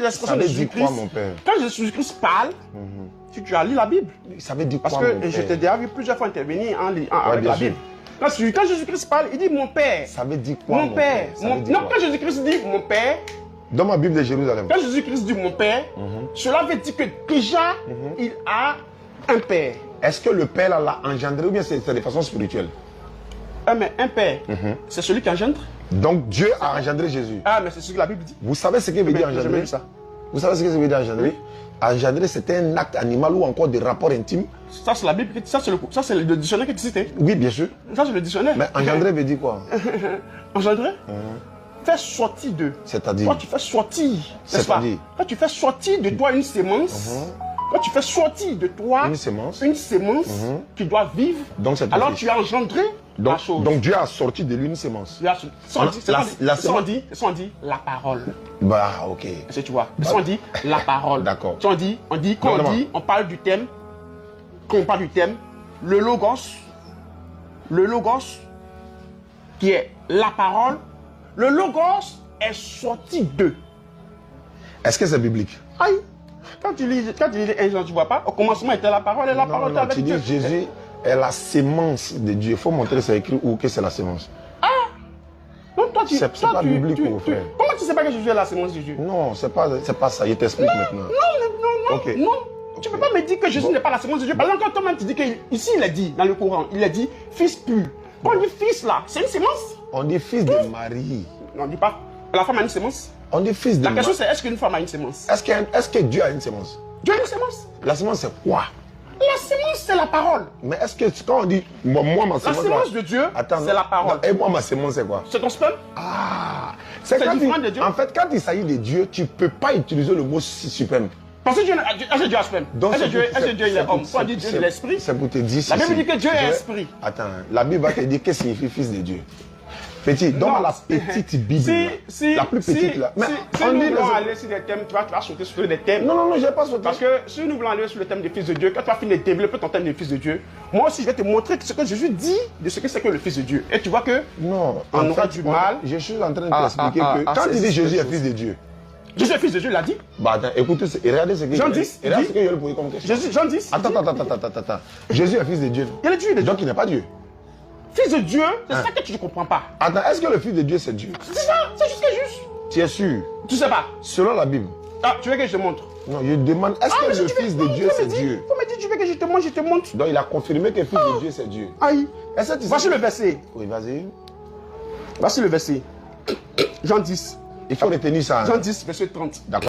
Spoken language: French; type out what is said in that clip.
des expressions de Jésus-Christ. Mon père? Quand Jésus-Christ parle, tu as lu la Bible. Ça veut dire Parce quoi, mon que père? je t'ai déjà vu plusieurs fois intervenir avec la Bible. Quand Jésus-Christ parle, il dit mon père. Ça veut dire quoi, mon père? Non, quand Jésus-Christ dit mon père, dans ma Bible de Jérusalem. Quand Jésus-Christ dit mon père, cela veut dire que déjà, il a un père. Est-ce que le père l'a engendré ou bien c'est de façon spirituelle? Ah, mais un père, c'est celui qui engendre. Donc Dieu a engendré Jésus. Ah, mais c'est ce que la Bible dit. Vous savez ce que veut dire engendrer? Ça. Vous savez ce que ça veut dire engendrer? Oui. Engendrer, c'était un acte animal ou encore des rapports intimes. Ça, c'est la Bible. Ça, c'est le dictionnaire qui existe. Oui, bien sûr. Ça, c'est le dictionnaire. Mais engendrer veut dire quoi? Engendrer? Faire sortir de. C'est-à-dire? Quand tu fais sortir, c'est-à-dire? Quand tu fais sortir de toi une sémence, quand tu fais sortir de toi une sémence qui doit vivre, donc alors tu as engendré la chose. Donc Dieu a sorti de lui une sémence. On dit la parole. Bah, ok. Est-ce que tu vois? On dit la parole. D'accord. On parle du thème, quand on parle du thème, le logos, qui est la parole, le logos est sorti d'eux. Est-ce que c'est biblique? Aïe. Quand tu lis un Jean, tu vois pas, au commencement était la parole et la parole était avec Dieu. Tu dis Jésus est la sémence de Dieu. Il faut montrer, c'est écrit où que c'est la sémence. Ah! Donc toi, c'est pas biblique, mon frère. Comment tu sais pas que Jésus est la sémence de Dieu? Non, c'est pas ça. Je t'explique maintenant. Non. Okay. Non. Tu ne peux pas me dire que Jésus n'est pas la sémence de Dieu. Par exemple, quand toi-même tu dis qu'ici il a dit, dans le Coran, il a dit fils pur. Quand on dit fils là, c'est une sémence? On dit fils de Marie. Non, on dit pas. La femme a une sémence? On dit fils de Marie. La question c'est est-ce qu'une femme a une sémence? Est-ce que Dieu a une sémence? Dieu a une sémence. La sémence c'est quoi? La sémence c'est la parole. Mais est-ce que quand on dit moi ma sémence. La sémence de Dieu, c'est la parole. Et moi ma sémence c'est quoi? C'est ton sperme. Ah. C'est différent de Dieu. En fait, quand il s'agit de Dieu, tu ne peux pas utiliser le mot suprême. Parce que Dieu a sperme. Est-ce que Dieu il est homme? Quand on dit Dieu est l'esprit. C'est pour te dire. La Bible dit que Dieu est esprit. Attends, la Bible va te dire qu'est-ce que signifie fils de Dieu. Petit, dans la petite Bible, la plus petite là. Mais si nous voulons aller sur des thèmes, tu vas sauter sur des thèmes. Non, je n'ai pas sauté. Parce que si nous voulons aller sur le thème des fils de Dieu, quand tu vas finir de développer ton thème des fils de Dieu, moi aussi je vais te montrer ce que Jésus dit de ce que c'est que le fils de Dieu. Et tu vois que on aura du mal. Je suis en train de t'expliquer que quand tu dis Jésus est fils de Dieu. Jésus est fils de Dieu, il l'a dit. Bah attends, écoutez, regardez ce que Jean 10. Regardez ce que je lui posé comme question. Jean 10. Attends. Jésus est fils de Dieu. Il est Dieu. Donc il n'est pas Dieu. Fils de Dieu, c'est ça que tu ne comprends pas. Attends, est-ce que le fils de Dieu c'est Dieu? C'est ça, c'est juste. Tu es sûr? Tu sais pas. Selon la Bible. Ah, tu veux que je te montre? Non, je demande, est-ce que le fils de Dieu c'est Dieu? Faut me dire, tu veux que je te montre, je te montre. Donc il a confirmé que le fils de Dieu c'est Dieu. Aïe. Voici le verset. Oui, vas-y. Voici le verset. Jean 10. Il faut retenir ça. Jean 10, verset 30. D'accord.